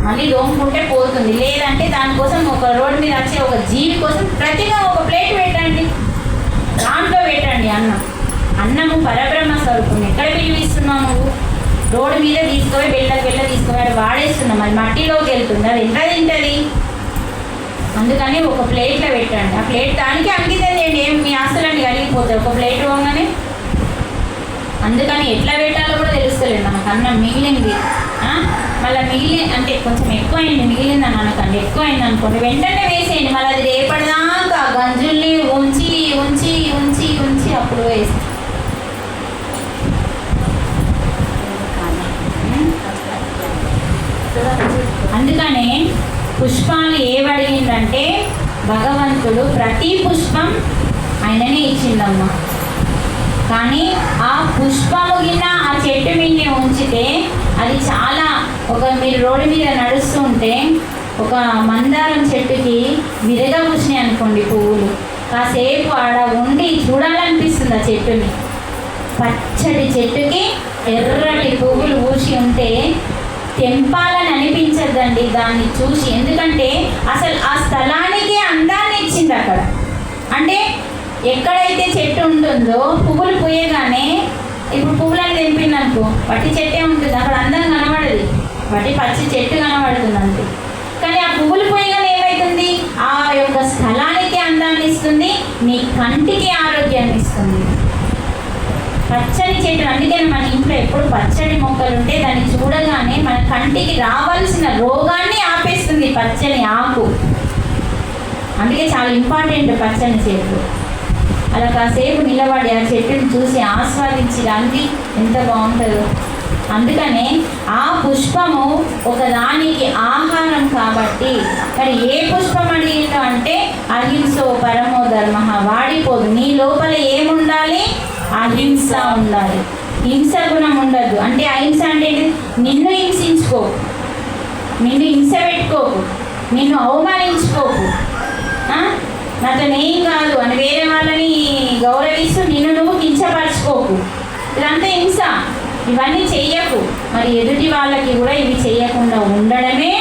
మళ్ళీ దోముకుంటే పోతుంది. లేదంటే దానికోసం ఒక రోడ్డు మీద వచ్చే ఒక జీవి కోసం ప్రతిగా ఒక ప్లేట్ పెట్టండి, దాంట్లో పెట్టండి అన్నము పరబ్రహ్మ స్వరూపం. ఎక్కడ పిలిపిస్తున్నావు నువ్వు? రోడ్డు మీద తీసుకొని బెల్ల తీసుకొని వాడేస్తున్నాం, అది మట్టిలోకి వెళ్తుంది, అది ఎంత తింటుంది? అందుకని ఒక ప్లేట్లో పెట్టండి. ఆ ప్లేట్ దానికి అంకితం చేయండి. ఏం మీ ఆస్తులన్నీ కలిగిపోతాయి ఒక ప్లేట్ పోగానే. అందుకని ఎట్లా పెట్టాలో కూడా తెలుస్తలేదు మనకు. అన్నం మిగిలింది, మళ్ళీ మిగిలి అంటే కొంచెం ఎక్కువ అయింది, మిగిలిందని అనకండి. ఎక్కువ అయింది అనుకోండి వెంటనే వేసేయండి. మళ్ళీ అది రేపటిదాకా గంజుల్ని ఉంచి ఉంచి ఉంచి ఉంచి అప్పుడు వేసి. అందుకనే పుష్పాలు ఏవడిగిందంటే భగవంతుడు ప్రతి పుష్పం ఆయననే ఇచ్చిందమ్మా. కానీ ఆ పుష్పము గిన్న ఆ చెట్టు మీద ఉంచితే అది చాలా మీరు రోడ్డు మీద నడుస్తూ ఉంటే ఒక మందారం చెట్టుకి విరగా పూసినాయి అనుకోండి పువ్వులు, కాసేపు ఆడ ఉండి చూడాలనిపిస్తుంది ఆ చెట్టుని. పచ్చడి చెట్టుకి ఎర్రటి పువ్వులు పూసి ఉంటే తెంపాలని అనిపించద్దండి దాన్ని చూసి. ఎందుకంటే అసలు ఆ స్థలానికి అందాన్ని ఇచ్చింది అక్కడ. అంటే ఎక్కడైతే చెట్టు ఉంటుందో పువ్వులు పూయగానే, ఇప్పుడు పువ్వులను తెంపిందనుకో పట్టి చెట్టే ఉంటుంది, అక్కడ అందం కనబడదు, పట్టి పచ్చి చెట్టు కనబడుతుంది అంతే. కానీ ఆ పువ్వులు పూయగానే ఏమవుతుంది? ఆ యొక్క స్థలానికి అందాన్ని ఇస్తుంది, నీ కంటికి ఆరోగ్యాన్ని ఇస్తుంది. పచ్చని చెట్టు, అందుకే మన ఇంట్లో ఎప్పుడు పచ్చడి మొక్కలు ఉంటే దాన్ని చూడగానే మన కంటికి రావాల్సిన రోగాన్ని ఆపేస్తుంది పచ్చని ఆకు. అందుకే చాలా ఇంపార్టెంట్ పచ్చని చెట్టు. అలా కాసేపు నిలబడి ఆ చెట్టుని చూసి ఆస్వాదించడానికి ఎంత బాగుంటుందో. అందుకనే ఆ పుష్పము ఒకదానికి ఆహారం కాబట్టి. మరి ఏ పుష్పం అడిగిందో అంటే అహింసో పరమో ధర్మ, వాడిపోదు. నీ లోపల ఏముండాలి? అహింస ఉండాలి, హింస గుణం ఉండద్దు. అంటే అహింస అంటే నిన్ను హింసించుకోకు, నిన్ను హింస పెట్టుకోకు, నిన్ను అవమానించుకోకు, నాతో ఏం కాదు అని వేరే వాళ్ళని గౌరవిస్తూ నిన్ను నువ్వు కించపరచుకోకు. ఇదంతా హింస. ఇవన్నీ చెయ్యకు. మరి ఎదుటి వాళ్ళకి కూడా ఇవి చేయకుండా ఉండడమే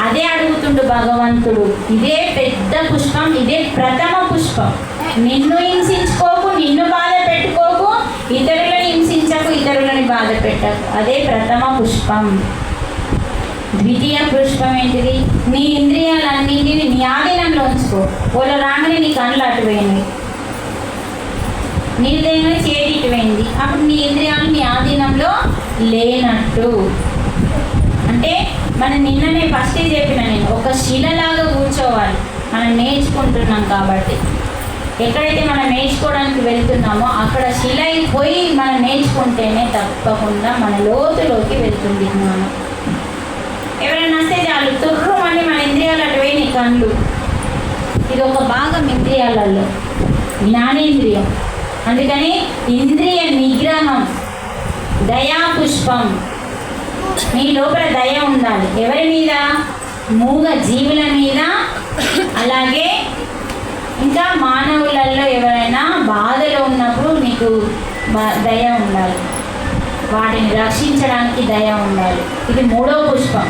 అదే అడుగుతుండు భగవంతుడు. ఇదే పెద్ద పుష్పం, ఇదే ప్రథమ పుష్పం. నిన్ను హింసించుకోకు, నిన్ను బాధ పెట్టుకోకు, ఇతరులను హింసించకు, ఇతరులని బాధ పెట్టకు. అదే ప్రథమ పుష్పం. ద్వితీయ పుష్పం ఏంటిది? నీ ఇంద్రియాలన్నింటినీ నీ ఆధీనంలో ఉంచుకో. వాళ్ళ రాగానే నీ కళ్ళు అటుపోయింది, నీ దగ్గర చేతి ఇటుపోయింది, అప్పుడు నీ ఇంద్రియాలు నీ ఆధీనంలో లేనట్టు. అంటే మనం నిన్ననే ఫస్ట్ చెప్పిన నేను, ఒక శిలలాగా కూర్చోవాలి. మనం నేర్చుకుంటున్నాం కాబట్టి ఎక్కడైతే మనం నేర్చుకోవడానికి వెళ్తున్నామో అక్కడ శిల పోయి మనం నేర్చుకుంటేనే తప్పకుండా మన లోతులోకి వెళ్తుంది జ్ఞానం. ఎవరైనా వస్తే చాలు తుర్రు అని మన ఇంద్రియాలు అటువే నీ కళ్ళు. ఇది ఒక భాగం ఇంద్రియాలలో, జ్ఞానేంద్రియం. అందుకని ఇంద్రియ నిగ్రహం, దయా పుష్పం. మీ లోపల దయ ఉండాలి. ఎవరి మీద? మూగ జీవుల మీద, అలాగే ఇంకా మానవులలో ఎవరైనా బాధలో ఉన్నప్పుడు నీకు దయ ఉండాలి, వాటిని రక్షించడానికి దయ ఉండాలి. ఇది 3వ పుష్పం.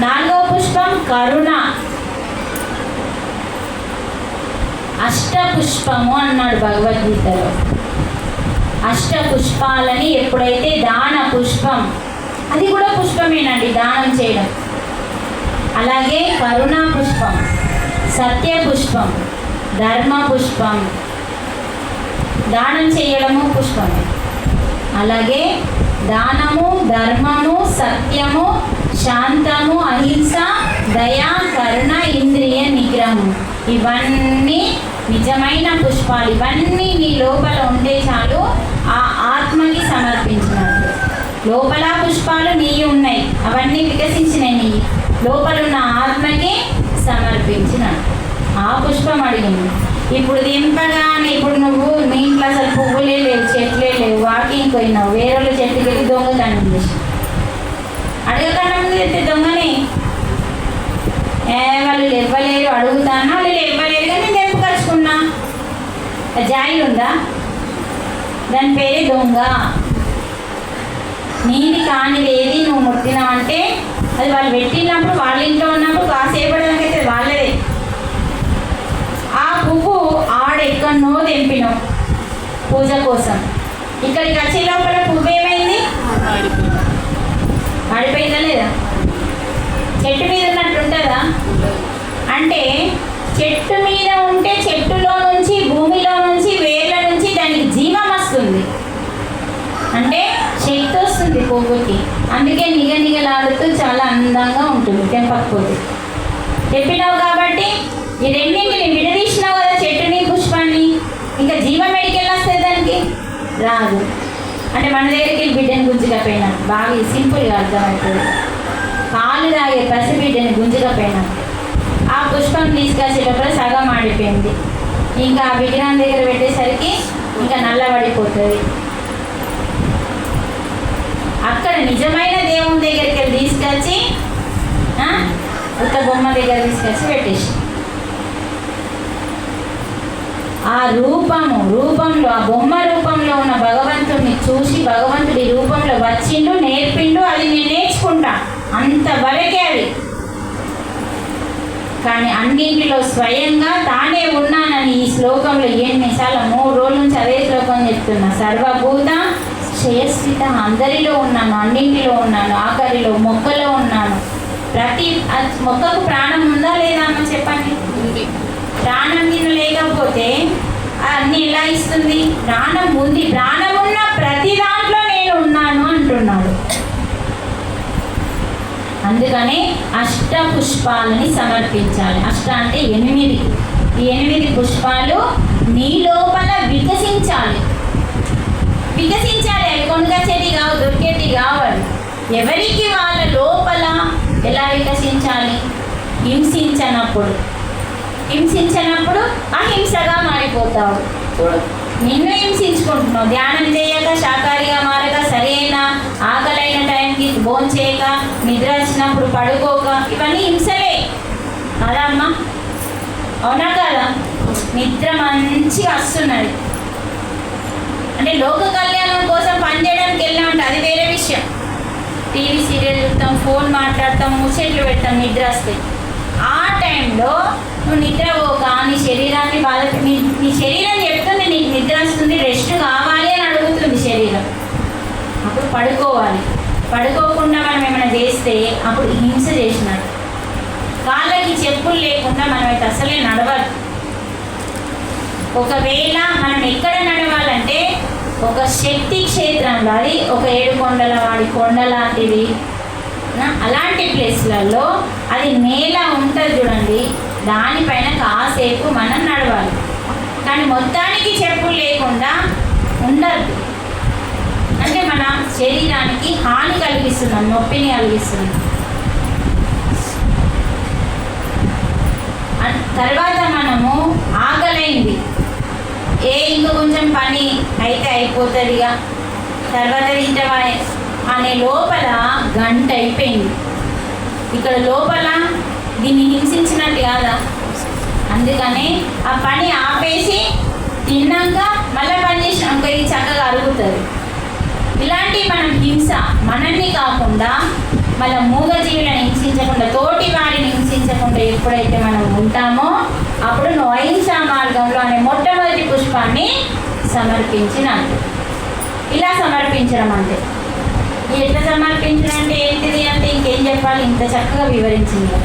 4వ పుష్పం కరుణ. అష్టపుష్పము అన్నాడు భగవద్గీతలో. అష్టపుష్పాలని ఎప్పుడైతే దాన పుష్పం, అది కూడా పుష్పమేనండి, దానం చేయడం. అలాగే కరుణా పుష్పం, సత్య పుష్పం, ధర్మ పుష్పం, దానం చేయడము పుష్పమే. అలాగే దానము, ధర్మము, సత్యము, శాంతము, అహింస, దయ, కరుణ, ఇంద్రియ నిగ్రహం, ఇవన్నీ నిజమైన పుష్పాలు. ఇవన్నీ నీ లోపల ఉంటే చాలు ఆ ఆత్మకి సమర్పించినట్టు. లోపల పుష్పాలు నీవి ఉన్నాయి, అవన్నీ వికసించినాయి నీ లోపల ఉన్న ఆత్మకి సమర్పించినట్టు. ఆ పుష్పం అడిగింది. ఇప్పుడు దింపగానే ఇప్పుడు నువ్వు మీ ఇంట్లో అసలు పువ్వులే లేవు, చెట్లే లేవు, వాకింగ్ పోయినావు, వేరే చెట్టుకి వెళ్ళి దొంగతనం చేసి అడగకుండా ముందు చెప్తే దొంగనే. వాళ్ళు ఇవ్వలేరు, అడుగుతానా వాళ్ళు ఇవ్వలేరు కానీ నేను తెంపుకరుచుకున్నా. జాయిలు ఉందా? దాని పేరే దొంగ. నీది కానిది ఏది నువ్వు ముట్టినావంటే అది వాళ్ళు పెట్టినప్పుడు వాళ్ళ ఇంట్లో ఉన్నప్పుడు కాసేపడడానికైతే వాళ్ళదే. ఆ పువ్వు ఆడెక్కడనో తెంపినాం పూజ కోసం. ఇక్కడికి వచ్చే లోపల పువ్వు ఏమైంది? ఆడిపోయిందా లేదా? చెట్టు మీద ఉన్నట్టు ఉంటుందా? అంటే చెట్టు మీద ఉంటే చెట్టులో నుంచి, భూమిలో నుంచి, వేర్ల నుంచి దానికి జీవం వస్తుంది, అంటే శక్తి వస్తుంది పువ్వుకి. అందుకే నిగనిగలాడుతూ చాలా అందంగా ఉంటుంది తెంపకపోతే. చెప్పినావు కాబట్టి ఈ రెండింటిని విడదీసినావు కదా, చెట్టుని పుష్పాన్ని, ఇంకా జీవం ఎడికెళ్ళి వస్తుంది దానికి? రాదు. అంటే మన దగ్గరికి బిడ్డని గుంజుకపోయినా, బాగా సింపుల్గా అర్థమవుతుంది. పాలు తాగే పసిబిడ్డని గుంజుకపోయినా ఆ పుష్పం తీసుకొచ్చేటప్పుడు సగం ఆడిపోయింది, ఇంకా ఆ విగ్రహం దగ్గర పెట్టేసరికి ఇంకా నల్లబడిపోతుంది. అక్కడ నిజమైన దేవుని దగ్గరికి వెళ్ళి తీసుకొచ్చి ఉత్త బొమ్మ దగ్గర తీసుకొచ్చి పెట్టేసి ఆ రూపంలో, ఆ బొమ్మ రూపంలో ఉన్న భగవంతుడిని చూసి భగవంతుడి రూపంలో వచ్చిండు, నేర్పిండు, అది నేను నేర్చుకుంటా అంతవరకే అది. కానీ అన్నింటిలో స్వయంగా తానే ఉన్నానని ఈ శ్లోకంలో ఎన్నిసార్లు 3 రోజుల నుంచి అదే శ్లోకం చెప్తున్నా. సర్వభూత క్షయస్థిత, అందరిలో ఉన్నాను, అన్నింటిలో ఉన్నాను, ఆఖరిలో మొక్కలో ఉన్నాను. ప్రతి మొక్కకు ప్రాణం ఉందా లేదా అమ్మ చెప్పండి? ప్రాణం కింద లేకపోతే అన్ని ఎలా ఇస్తుంది? ప్రాణం ఉంది, ప్రాణం ఉన్న ప్రతి దాంట్లో నేను ఉన్నాను అంటున్నాడు. అందుకనే అష్ట పుష్పాలని సమర్పించాలి. అష్ట అంటే 8. ఈ 8 పుష్పాలు నీ లోపల వికసించాలి. అవి కొనుగచ్చేటి కావు, దొరికేటి కావాలి. ఎవరికి వాళ్ళ లోపల ఎలా వికసించాలి? హింసించనప్పుడు అహింసగా మారిపోతావు. నిన్ను హింసించుకుంటున్నావు. ధ్యానం చేయక, శాకాహారిగా మారక, సరైన ఆకలైన టైంకి భోంచేయక, నిద్ర వచ్చినప్పుడు పడుకోక, ఇవన్నీ హింసలే కదా అమ్మా? అవునా కదా? నిద్ర మంచిగా వస్తున్నది అంటే లోక కళ్యాణం కోసం పనిచేయడానికి వెళ్ళామంటే అది వేరే విషయం. టీవీ సీరియల్ చూస్తాం, ఫోన్ మాట్లాడతాం, ముచ్చట్లు పెడతాం, నిద్ర వస్తాయి. ఆ టైంలో నువ్వు నిద్రపోక నీ శరీరాన్ని నీ శరీరం చెప్తుంది నీకు నిద్ర వస్తుంది, రెస్ట్ కావాలి అని అడుగుతుంది శరీరం. అప్పుడు పడుకోవాలి. పడుకోకుండా మనం ఏమైనా చేస్తే అప్పుడు హింస చేసినట్టు. కాళ్ళకి చెప్పులు లేకుండా మనమైతే అసలే నడవాలి. ఒకవేళ మనం ఎక్కడ నడవాలంటే ఒక శక్తి క్షేత్రంలో, అది ఒక 7 కొండల వాడి కొండ లాంటిది, అలాంటి ప్లేస్లలో అది నేల ఉంటుంది చూడండి, దానిపైన కాసేపు మనం నడవాలి. కానీ మొత్తానికి చెప్పులు లేకుండా ఉండద్దు. అంటే మన శరీరానికి హాని కలిగిస్తున్నాం, నొప్పిని కలిగిస్తున్నాం. తర్వాత మనము ఆకలైంది, ఇంకా కొంచెం పని అయితే అయిపోతుందిగా, తర్వాత తింటవా అనే లోపల గంట అయిపోయింది. ఇక్కడ లోపల దీన్ని హింసించినట్టు కాదా? అందుకని ఆ పని ఆపేసి తిన్నాక మళ్ళీ పని చేసినాక ఇది చక్కగా అరుగుతుంది. ఇలాంటి మనం హింస మనల్ని కాకుండా మళ్ళీ మూగజీవులను హింసించకుండా, తోటి వారిని హింసించకుండా ఎప్పుడైతే మనం ఉంటామో అప్పుడు నువ్వు అహింసా మార్గంలో అనే మొట్టమొదటి పుష్పాన్ని సమర్పించినట్టు. ఇలా సమర్పించడం అంటే ఎట్లా సమర్పించడం అంటే ఏంటిది అంటే ఇంకేం చెప్పాలి, ఇంత చక్కగా వివరించింది.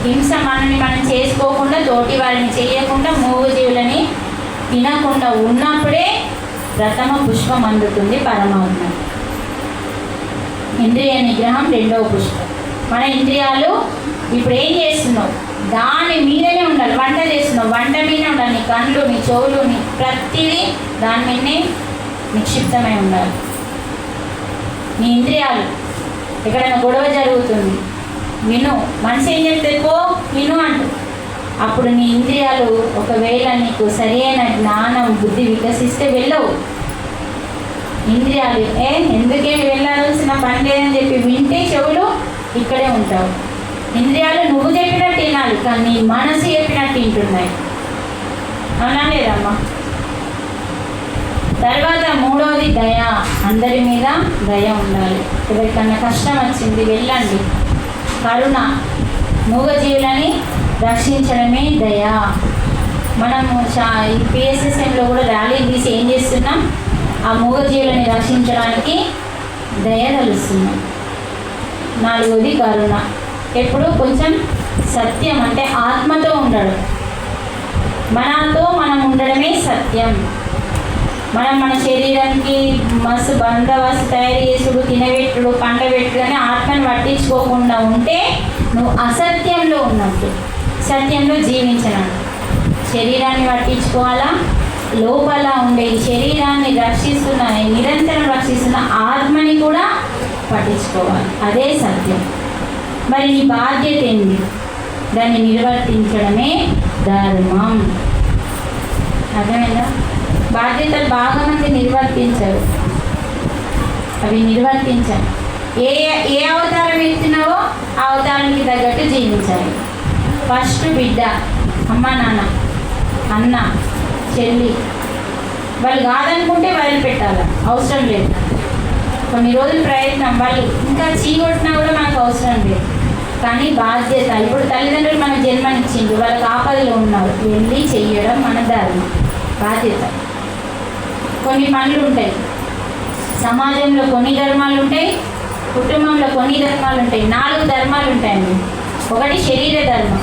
హింస మనని మనం చేసుకోకుండా, తోటి వారిని చేయకుండా, మూగజీవులని తినకుండా ఉన్నప్పుడే ప్రథమ పుష్పం అందుతుంది పరమాత్మ. ఇంద్రియ నిగ్రహం 2వ పుష్పం. మన ఇంద్రియాలు ఇప్పుడు ఏం చేస్తున్నావు? దాని మీదనే ఉండాలి. వంట చేస్తున్నావు, వంట మీదనే ఉండాలి. నీ కళ్ళు, నీ చెవులు, నీ ప్రతిదీ దాని మీదనే నిక్షిప్తమై ఉండాలి. నీ ఇంద్రియాలు ఎక్కడైనా గొడవ జరుగుతుంది, విను. మనసు ఏం చెప్తుంది? పో విను అంటూ. అప్పుడు నీ ఇంద్రియాలు ఒకవేళ నీకు సరైన జ్ఞానం, బుద్ధి వికసిస్తే వెళ్ళవు. ఇంద్రియాలు ఎందుకే వెళ్ళాల్సిన పని లేదని చెప్పి వింటే చెవులు ఇక్కడే ఉంటావు. ఇంద్రియాలు నువ్వు చెప్పినట్టు వినాలి, కానీ మనసు చెప్పినట్టు వింటున్నాయి. అవునా లేదమ్మా? తర్వాత 3వది దయ. అందరి మీద దయ ఉండాలి. ఎవరికన్నా కష్టం వచ్చింది వెళ్ళండి, కరుణ, మూగజీవులని రక్షించడమే దయ. మనము ఈ పిఎస్ఎస్ఎంలో కూడా ర్యాలీ తీసి ఏం చేస్తున్నాం? ఆ మూగజీవులని రక్షించడానికి దయ కలుస్తున్నాం. 4వది కరుణ. ఎప్పుడు కొంచెం సత్యం అంటే ఆత్మతో ఉండడం. మనతో మనం ఉండడమే సత్యం. మన శరీరానికి మస్తు బందోబస్తు తయారు చేసుడు, తినబెట్టుడు, పండబెట్టుడు అని ఆత్మను పట్టించుకోకుండా ఉంటే నువ్వు అసత్యంలో ఉన్నట్టు, సత్యంలో జీవించినట్టు. శరీరాన్ని పట్టించుకోవాలా, లోపల ఉండే శరీరాన్ని రక్షిస్తున్న, నిరంతరం రక్షిస్తున్న ఆత్మని కూడా పట్టించుకోవాలి. అదే సత్యం. మరి నీ బాధ్యత ఏంటి? దాన్ని నిర్వర్తించడమే ధర్మం. అర్థమైందా? బాధ్యతలు బాగా మంది నిర్వర్తించరు. అవి నిర్వర్తించాలి. ఏ అవతారం ఎత్తినావో ఆ అవతారానికి తగ్గట్టు జీవించాలి. ఫస్ట్ బిడ్డ, అమ్మ నాన్న, అన్న చెల్లి, వాళ్ళు కాదనుకుంటే వదిలిపెట్టాలి, అవసరం లేదు. కొన్ని రోజులు ప్రయత్నం, వాళ్ళు ఇంకా చీకొట్టినా కూడా మనకు అవసరం లేదు. కానీ బాధ్యత, ఇప్పుడు తల్లిదండ్రులు మనకు జన్మనిచ్చిండు, వాళ్ళకి ఆపదలో ఉన్నారు, వెళ్ళి చెయ్యడం మన ధర్మం, బాధ్యత. కొన్ని పనులు ఉంటాయి, సమాజంలో కొన్ని ధర్మాలు ఉంటాయి, కుటుంబంలో కొన్ని ధర్మాలు ఉంటాయి. 4 ధర్మాలు ఉంటాయండి. ఒకటి శరీర ధర్మం,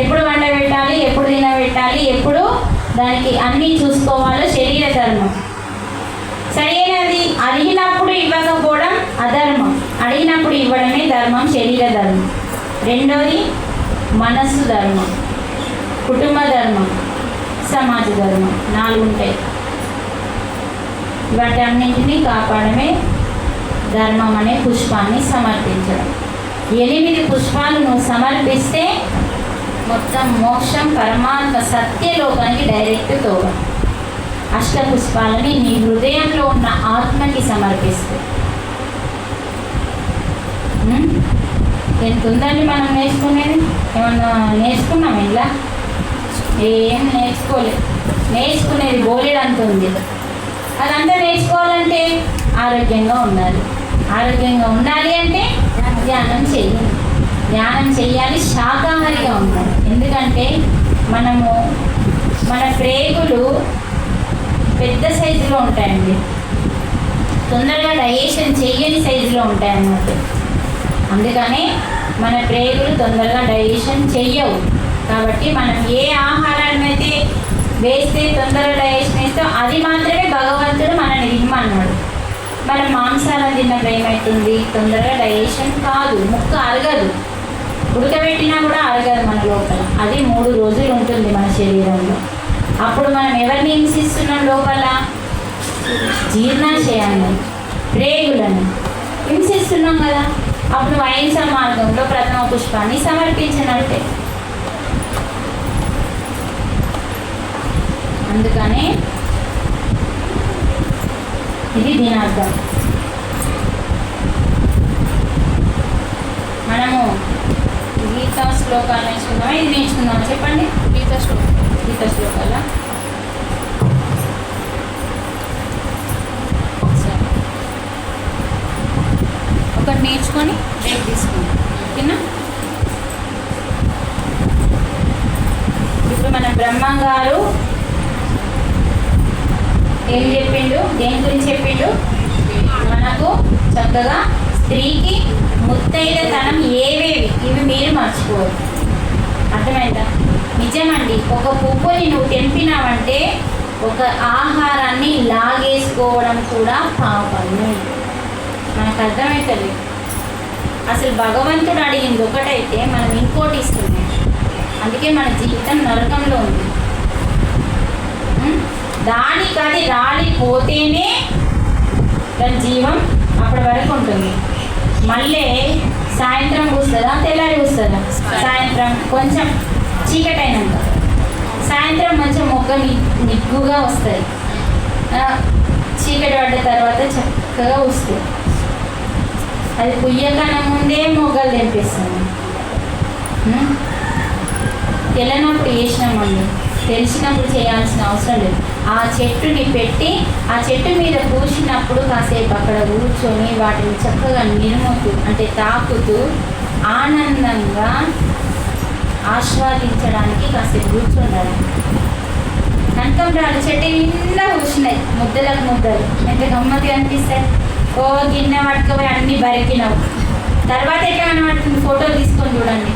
ఎప్పుడు వండబెట్టాలి, ఎప్పుడు తినబెట్టాలి, ఎప్పుడు దానికి అన్నీ చూసుకోవాలో శరీర ధర్మం. సరైనది అడిగినప్పుడు ఇవ్వకపోవడం అధర్మం, అడిగినప్పుడు ఇవ్వడమే ధర్మం, శరీర ధర్మం. 2వది మనస్సు ధర్మం, కుటుంబ ధర్మం, సమాజ ధర్మం. 4 ఉంటాయి. వాటన్నింటినీ కాపాడమే ధర్మం అనే పుష్పాన్ని సమర్పించడం. 8 పుష్పాలు నువ్వు సమర్పిస్తే మొత్తం మోక్షం, పరమాత్మ సత్యలోకానికి డైరెక్ట్ తోవ. అష్టపుష్పాలని నీ హృదయంలో ఉన్న ఆత్మకి సమర్పిస్తే ఎంత ఉందండి మనం నేర్చుకునేది? ఏమన్నా నేర్చుకున్నాం? ఇలా ఏం నేర్చుకోలేదు. నేర్చుకునేది బోలెడంత ఉంది. అదంతా నేర్చుకోవాలంటే ఆరోగ్యంగా ఉండాలి. ఆరోగ్యంగా ఉండాలి అంటే ధ్యానం చేయాలి. ధ్యానం చేయాలి, శాకాహారిగా ఉండాలి. ఎందుకంటే మన ప్రేగులు పెద్ద సైజులో ఉంటాయండి, తొందరగా డైజెషన్ చెయ్యని సైజులో ఉంటాయన్నమాట. అందుకనే మన ప్రేగులు తొందరగా డైజెషన్ చెయ్యవు. కాబట్టి మనం ఏ ఆహారాన్ని అయితే వేస్తే తొందరగా డైజెషన్ వేస్తే అది మాత్రమే భగవంతుడు మనల్ని తినమన్నాడు. మనం మాంసాలను తిన్నప్పుడు ఏమవుతుంది? తొందరగా డైజెషన్ కాదు, ముక్క అరగదు, ఉడకబెట్టినా కూడా అరగదు మన లోపల. అది 3 రోజులు ఉంటుంది మన శరీరంలో. అప్పుడు మనం ఎవరిని హింసిస్తున్నాం? లోపల జీర్ణాశయాన్ని, ప్రేగులను హింసిస్తున్నాం కదా. అప్పుడు అహింస మార్గంలో ప్రథమ పుష్పాన్ని సమర్పించినట్టే. అందుకనే ఇది దీని అర్థం. మనము గీతా శ్లోకాలు నేర్చుకుందామా? ఇది నేర్చుకుందామా చెప్పండి? గీతా శ్లోకాల ఒకటి నేర్చుకొని బ్రేక్ తీసుకుందాం, ఓకేనా? ఇప్పుడు మన బ్రహ్మ గారు ఏం చెప్పిండు? దేని గురించి చెప్పిండు? మనకు చక్కగా స్త్రీకి ముత్తైదతనం ఏవేవి, ఇవి మీరు మర్చిపోవద్దు. అర్థమైందా? నిజమండి. ఒక పువ్వుని నువ్వు తెంపినావంటే ఒక ఆహారాన్ని లాగేసుకోవడం కూడా పాపము. మనకు అర్థమవుతుంది. అసలు భగవంతుడు అడిగింది ఒకటైతే మనం ఇంకోటి ఇస్తున్నాం. అందుకే మన జీవితం నరకంలో ఉంది. దానికి అది రాలిపోతేనే దాని జీవం అప్పటి వరకు ఉంటుంది. మళ్ళీ సాయంత్రం కూస్తుందా, తెల్లారి కూస్తుందా? సాయంత్రం కొంచెం చీకటి అయినాక, సాయంత్రం మంచిగా మొగ్గ నిగ్గుగా వస్తుంది. చీకటి పడ్డ తర్వాత చక్కగా వస్తుంది. అది పుయ్యకన్నా ముందే మొగ్గలు తెంపిస్తుంది. తెలియనప్పుడు చేసినామండి, తెలిసినప్పుడు చేయాల్సిన అవసరం లేదు. ఆ చెట్టుని పెట్టి ఆ చెట్టు మీద కూర్చున్నప్పుడు కాసేపు అక్కడ కూర్చొని వాటిని చక్కగా నిరుముతూ అంటే తాకుతూ ఆనందంగా ఆస్వాదించడానికి కాసేపు కూర్చుండాలి. కనకంబరాలు చెట్టు నిండా కూర్చున్నాయి, ముద్దలకు ముద్దలు, ఎంత గమ్మతి అనిపిస్తాయి. ఓ గిన్నె పట్టుకుపోయి అన్ని బరికినావు, తర్వాత ఎట్లా కనబడుతుంది ఫోటో తీసుకొని చూడండి.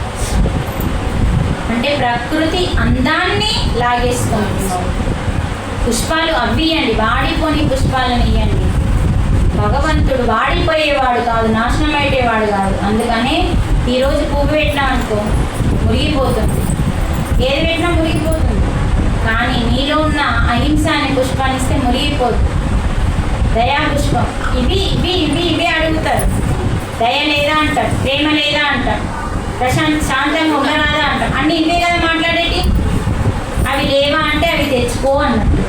అంటే ప్రకృతి అందాన్ని లాగేసుకుంటున్నావు. పుష్పాలు అవి ఇవ్వండి, వాడిపోని పుష్పాలను ఇవ్వండి. భగవంతుడు వాడిపోయేవాడు కాదు, నాశనం అయ్యేవాడు కాదు. అందుకనే ఈరోజు పువ్వు పెట్టినా అనుకో మురిగిపోతుంది, ఏది పెట్టినా మురిగిపోతుంది. కానీ నీలో ఉన్న అహింస అనే పుష్పాన్ని ఇస్తే మురిగిపోతుంది. దయా పుష్పం ఇవి ఇవి ఇవి ఇవి అడుగుతారు. దయ లేదా అంటారు, ప్రేమ లేదా అంటారు, శాంతంగా ఉండరాదా అంటారు. అన్నీ ఇవే కదా మాట్లాడేటి. అవి లేవా అంటే అవి తెచ్చుకో అన్నట్టు.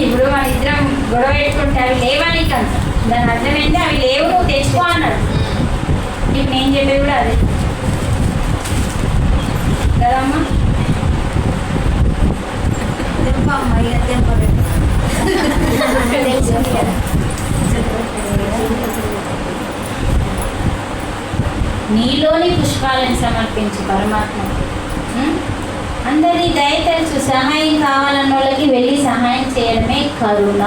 ఇప్పుడు మన ఇద్దరం గొడవ పెట్టుకుంటే అవి లేవా నీకు అంట, దాని అర్థమైంది అవి లేవు నువ్వు తెచ్చుకో అన్నాడు. ఇప్పుడు నేను చెప్పేది కూడా అదే కదమ్మా. నీలోని పుష్పాలను సమర్పించు పరమాత్మ. అందరినీ దయ తెలుసు, సహాయం కావాలన్న వాళ్ళకి వెళ్ళి సహాయం చేయడమే కరుణ.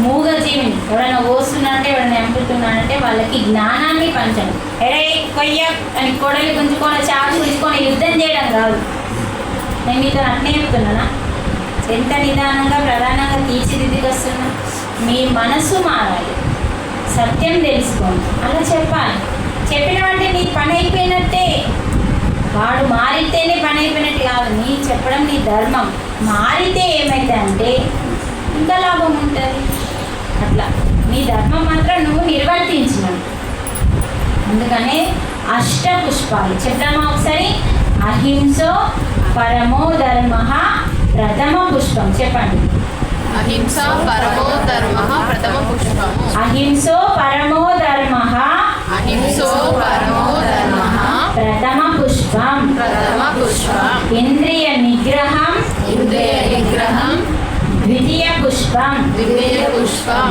మూగజీవిని ఎవరైనా పోస్తున్నాడంటే ఎవరైనా ఎంపుతున్నాడంటే వాళ్ళకి జ్ఞానాన్ని పంచండి. ఎడే కొయ్య అని కొడలి గుంజుకొని చాకు తీసుకొని యుద్ధం చేయడం కాదు. నేను మీతో అట్నే చెప్తున్నానా? ఎంత నిదానంగా ప్రధానంగా తీర్చిదిద్దుకొస్తున్నా. మీ మనసు మారాలి, సత్యం తెలుసుకోండి, అలా చెప్పాలి. చెప్పినామంటే నీ పని అయిపోయినట్టే. వాడు మారితేనే పని అయిపోయినట్టు కాదు, నీ చెప్పడం నీ ధర్మం. మారితే ఏమైతే అంటే ఇంకా లాభం ఉంటుంది. అట్లా నీ ధర్మం మాత్రం నువ్వు నిర్వర్తించినావు. అందుకనే అష్టపుష్పాలు చెప్తామా ఒకసారి? అహింసో పరమో ధర్మ ప్రథమ పుష్పం. చెప్పండి. అహింస పరమో ధర్మ ప్రథమ పుష్పం. అహింసో పరమో ధర్మ అహింసో పరమో ధర్మ ప్రథమ పుష్పం. ప్రథమ పుష్పం. ఇంద్రియ నిగ్రహం ఇంద్రియ నిగ్రహం ద్వితీయ పుష్పం. ద్వితీయ పుష్పం.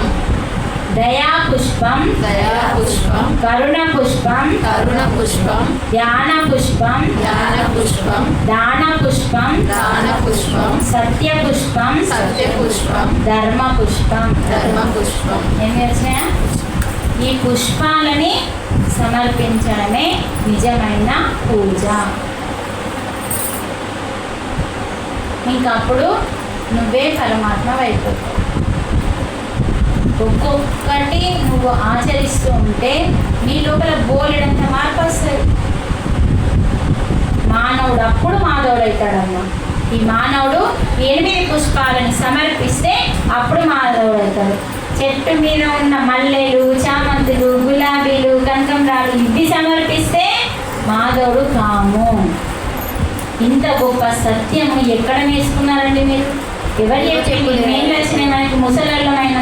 దయా పుష్పం. దయా పుష్పం. కరుణ పుష్పం. కరుణ పుష్పం. ధ్యాన పుష్పం. జ్ఞాన పుష్పం. దాన పుష్పం. దాన పుష్పం. సత్య పుష్పం. సత్య పుష్పం. ధర్మ పుష్పం. ధర్మ పుష్పం. ఏం తెలిసినా? ఈ పుష్పాలని సమర్పించడమే నిజమైన పూజ. ఇంకా అప్పుడు నువ్వే పరమాత్మ అయిపోతావు. ఒక్కొక్కటి నువ్వు ఆచరిస్తూ ఉంటే నీ లోపల బోలెడంత మార్పు వస్తుంది. మానవుడు అప్పుడు మాధవుడు అవుతాడమ్మా. ఈ మానవుడు 8 పుష్పాలను సమర్పిస్తే అప్పుడు మాధవుడు అవుతాడు. చెట్టు మీద ఉన్న మల్లెలు, చామంతులు, గులాబీలు, కనకంబరాలు ఇవి సమర్పిస్తే మాధవుడు కాము. ఇంత గొప్ప సత్యము ఎక్కడ నేర్చుకున్నారండి మీరు? ఎవరు చెప్పి మెయిన్ వచ్చినాయి మనకి? ముసలమైన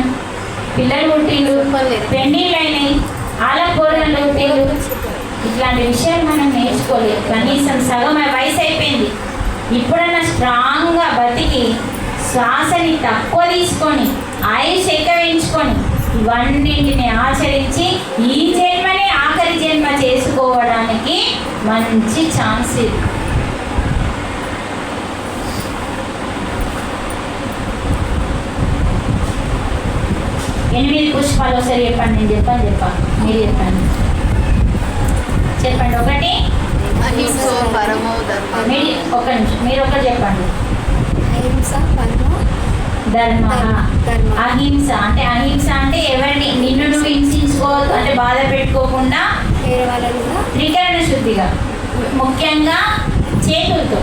పిల్లలు పుట్టిండ్రు, పెళ్ళిళ్ళు అయినాయి, ఆలకూరలు పుట్టిండ్రు. ఇట్లాంటి విషయాలు మనం నేర్చుకోలేదు. కనీసం సగం వయసు అయిపోయింది. ఇప్పుడన్నా స్ట్రాంగ్గా బతికి శ్వాసని తక్కువ తీసుకొని ఆయుష్ ఎక్కువించుకొని ఇవన్నింటిని ఆచరించి ఈ జన్మనే ఆఖరి జన్మ చేసుకోవడానికి మంచి ఛాన్స్ ఇది. ఎనిమిది పుష్పాలు ఒకసారి చెప్పండి. నేను చెప్పాను మీరు చెప్పండి. చెప్పండి. ఒకటి అహింసో పరమో ధర్మ. ఒక నిమిషం మీరు ఒకటి చెప్పండి. అహింస పరమో ధర్మ. ధర్మ. అహింస అంటే ఎవరిని నిన్ను నువ్వు హింసించుకోవద్దు, అంటే బాధ పెట్టుకోకుండా వేరే వాళ్ళని కూడా త్రికరణ శుద్ధిగా, ముఖ్యంగా చేతులతో,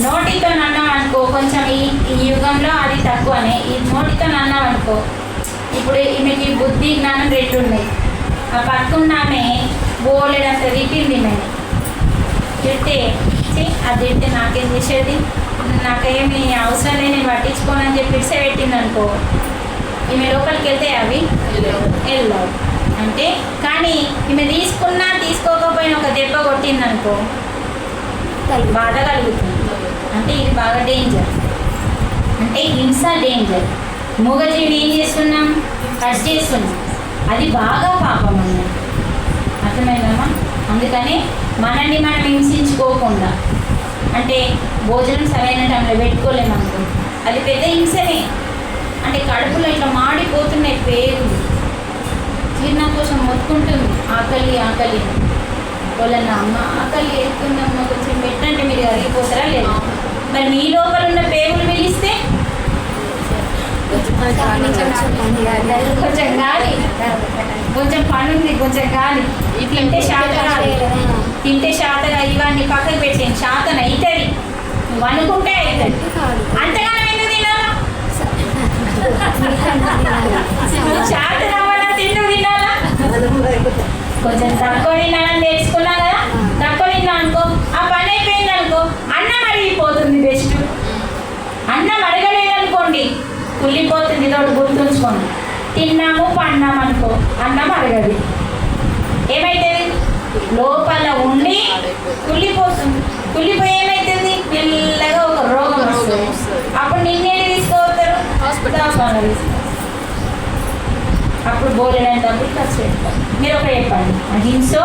నోటితో అన్నాం అనుకో కొంచెం ఈ యుగంలో అది తక్కువనే. ఈ నోటితో అన్నాం అనుకో, ఇప్పుడు ఈమెకి బుద్ధి జ్ఞానం 2 ఉన్నాయి. ఆ పక్కన్నామే బోలెడంత తిట్టింది మేము. తిట్టే అది తింటే నాకేం చేసేది, నాకేమి అవసరం లేని నేను పట్టించుకోనని చెప్పి పెట్టింది అనుకో, ఈమె లోపలికి వెళ్తే అవి వెళ్ళవు. అంటే కానీ ఈమె తీసుకున్నా తీసుకోకపోయినా ఒక దెబ్బ కొట్టింది అనుకో బాధ కలుగుతుంది. అంటే ఇది బాగా డేంజర్. అంటే హింస డేంజర్. మూగజీవిని ఏం చేస్తున్నాం? కట్ చేస్తున్నాం. అది బాగా పాపం అన్నది. అర్థమైందమ్మా? అందుకని మనల్ని మనం హింసించుకోకుండా, అంటే భోజనం సరైన టైంలో పెట్టుకోలేమనుకో, అది పెద్ద హింసనే. అంటే కడుపులో ఇట్లా మాడిపోతున్నాయి పేగులు, జీర్ణం కోసం మొత్తుకుంటుంది, ఆకలి ఆకలి. వాళ్ళన్న అమ్మ ఆకలి వేస్తుందమ్మ కొంచెం పెట్టంటే మీరు అరిగిపోతారా లేదు? మరి మీ లోపల ఉన్న పేగులు పిలిస్తే కొంచెం గాలి, కొంచెం పని ఉంది, కొంచెం గాలి. తింటే శాతగా ఇవన్నీ పక్కకు పెట్టేయండి. శాతం అవుతుంది, నువ్వు అనుకుంటే అవుతుంది. అంతగానం ఎందుకు తినాలా? శాతం అవ్వాలా తింటూ తినాలా? కొంచెం తక్కువ తినాలని తెలుసుకున్నా కదా, తక్కువ తిన్నా అనుకో, ఆ పని అయిపోయింది అనుకో, అన్నం అరిగిపోతుంది. బెస్ట్ అన్నం అడగలేదనుకోండి కుళ్ళిపోతుంది. తోడు గుర్తుంచుకోండి. తిన్నాము పన్నాము అనుకో, అన్నం అడగదు. ఏమవుతుంది? లోపల ఉండి కుళ్ళిపోతుంది. కుళ్ళిపోయి ఏమవుతుంది? మెల్లగా ఒక రోగం వస్తుంది. అప్పుడు నిన్నేది తీసుకోవతారు? హాస్పిటల్. అప్పుడు బోలెడైన డబ్బులు ఖర్చు పెడతారు. మీరు ఒకటి చెప్పండి, అహింసో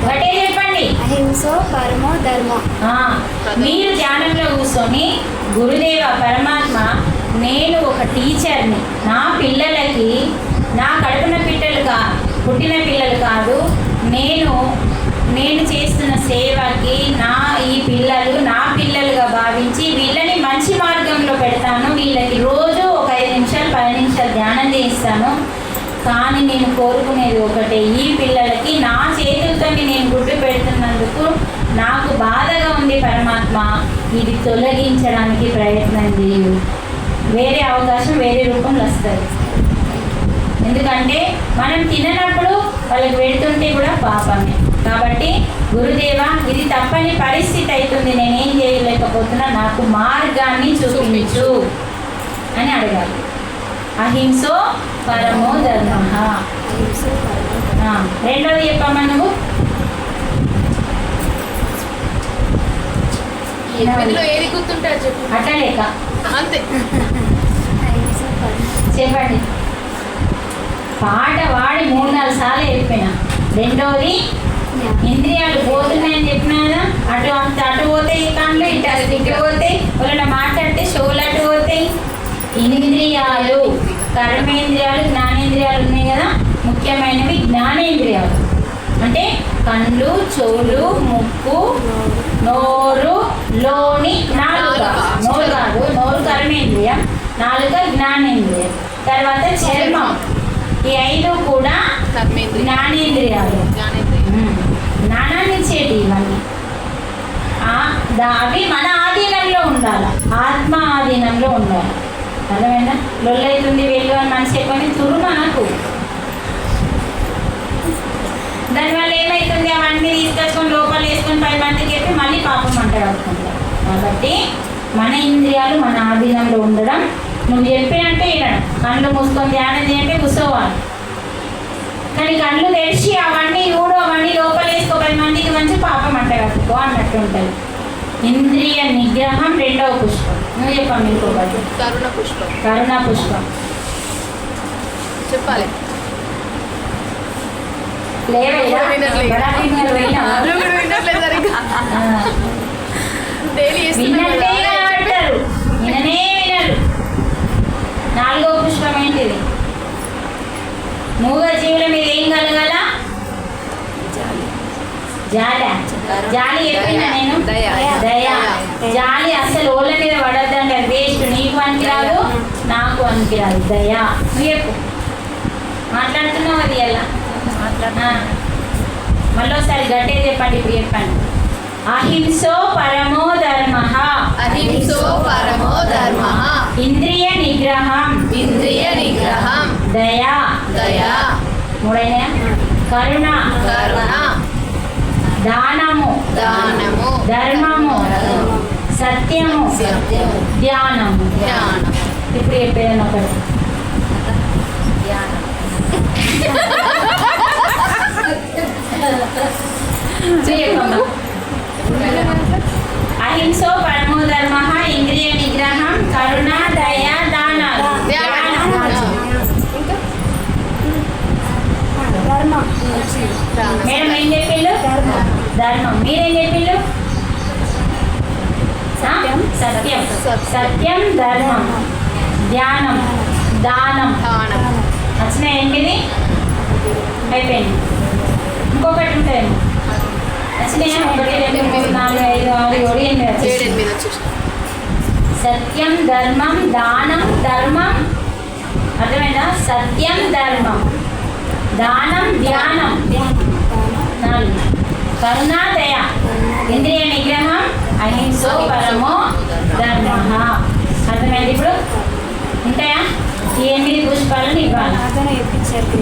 ఒకటే చెప్పండి, అహింసో పరమో ధర్మం. మీరు ధ్యానంలో కూర్చొని గురుదేవ పరమాత్మ, నేను ఒక టీచర్ని, నా పిల్లలకి, నా కడుపున పుట్టిన పిల్లలు కాదు, నేను చేస్తున్న సేవకి ఈ పిల్లలు నా పిల్లలుగా భావించి వీళ్ళని మంచి మార్గంలో పెడతాను. వీళ్ళకి రోజు ఒక 5 నిమిషాలు 10 నిమిషాలు ధ్యానం చేయిస్తాను. కానీ నేను కోరుకునేది ఒకటే, ఈ పిల్లలకి నా చేతులతో నేను గుడ్డు పెడుతున్నందుకు నాకు బాధగా ఉంది పరమాత్మ, ఇది తొలగించడానికి ప్రయత్నం చేయు. వేరే అవకాశం వేరే రూపంలో వస్తుంది. ఎందుకంటే మనం తిననప్పుడు వాళ్ళకి పెడుతుంటే కూడా పాపమే. కాబట్టి గురుదేవ, ఇది తప్పని పరిస్థితి అవుతుంది, నేనేం చేయలేకపోతున్నా, నాకు మార్గాన్ని చూపించు అని అడగాలి. అహింసో పరమో ధర్మ. రెండోది చెప్పమ్మా నువ్వు. ఏది గుర్తుంటారు చెప్పు. అట్లా లేక అంతే చెప్పండి. పాట వాడి 3-4 సార్లు చెప్పిన. రెండోది ఇంద్రియాలు పోతున్నాయని చెప్పినా కదా, అటు పోతాయి కళ్ళు, ఇటు పోతాయి. వాళ్ళని మాట్లాడితే షోలు అటు పోతాయి. ఇంద్రియాలు, కర్మేంద్రియాలు, జ్ఞానేంద్రియాలు ఉన్నాయి కదా. ముఖ్యమైనవి జ్ఞానేంద్రియాలు అంటే కళ్ళు, చెవులు, ముక్కు, నోరు, లోని నాలుక. నోరు కాదు, నోరు కర్మేంద్రియం, నాలుక జ్ఞానేంద్రియం. తర్వాత చర్మం. ఈ 5 కూడా జ్ఞానేంద్రియాలు. జ్ఞానాన్ని ఇచ్చేటి ఇవన్నీ. అవి మన ఆధీనంలో ఉండాలి, ఆత్మ ఆధీనంలో ఉండాలి. అర్థమైనా? లొల్లైతుంది వెళ్ళు అని మనసు చెప్పని తురు మనకు. దానివల్ల ఏమవుతుంది? అవన్నీ తీసుకొచ్చుకొని లోపల వేసుకొని 10 మందికి చెప్పి మళ్ళీ పాపం అంట కట్టుకుంటారు. కాబట్టి మన ఇంద్రియాలు మన ఆధీనంలో ఉండడం, నువ్వు చెప్పినట్టే వినడం. కళ్ళు మూసుకొని ధ్యానం చేయంటే కూర్చోవాలి. కానీ కళ్ళు తెరిచి అవన్నీ లోపల వేసుకో 10 మందికి మంచి పాపం అంట కట్టుకో అన్నట్టు ఉంటుంది. ఇంద్రియ నిగ్రహం రెండవ పుష్పం. నువ్వు చెప్పాము ఇంకోటి. కరుణ పుష్పం చెప్పాలి. వినంటే అంటారు, విననే వినరు. 4వ పుష్పం ఏంటిది? మూగ జీవుల మీద ఏం కలగాల? జాలి చెప్పినా నేను. దయ. జాలి అసలు ఓళ్ళ మీద పడద్దంటే వేస్ట్. నీకు అనికిరాదు, నాకు అనికిరాదు. దయ నువ్వు చెప్పు. మాట్లాడుతున్నావు అది ఎలా మళ్ళీసారి గట్టిగా చెప్పండి. ఇప్పుడు చెప్పండి. అహింసో పరమో ధర్మ. అహింసో పరమో ధర్మ. ఇంద్రియ నిగ్రహం. ఇంద్రియ నిగ్రహం. దయా. దయా. మూడైనా కరుణ. కరుణ. దానము. దానము. ధర్మము. సత్యము. సత్యము. ధ్యానము. ధ్యానం. ఇప్పుడు చెప్పేది ఒకటి. ధ్యానం. అహింసో పరమో ధర్మ. ఇంద్రియ నిగ్రహం. కరుణ. దయ. దానాలు. మేడం ఏం చెప్పిండు? ధర్మం. మీరేం చెప్పిండు? సత్యం. సత్యం. సత్యం, ధర్మం, ధ్యానం, దానం. దానం. వచ్చిన ఏంటిది? అయిపోయింది. ఇంకొకటి ఉంటుంది. వచ్చినాయా? 1, 2, 3, 4, 5, 6, 7, 8 వచ్చేసి. 7, 8 వచ్చేసి. సత్యం, ధర్మం, దానం, ధర్మం. అర్థమైందా? సత్యం, ధర్మం, దానం, ధ్యానం. 4. కరుణ, దయ, ఇంద్రియ నిగ్రహం, అహింసో పరమో ధర్మ. అర్థమైంది? ఇప్పుడు ఉంటాయా? ఈ 8 పుష్పాలను ఇవ్వాలి. నాతోనే చెప్పించారు.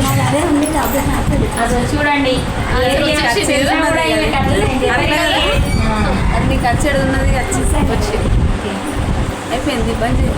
నాకు అదే ఉంది కాబట్టి అసలు చూడండి ఏది వచ్చేసింది. చెప్పినా కూడా ఈమెకి అర్థమైంది. ఎవరికి? అది నీకు వచ్చేది ఉన్నది వచ్చేసి ఓకే. అయిపోయింది బంద్ చేయి.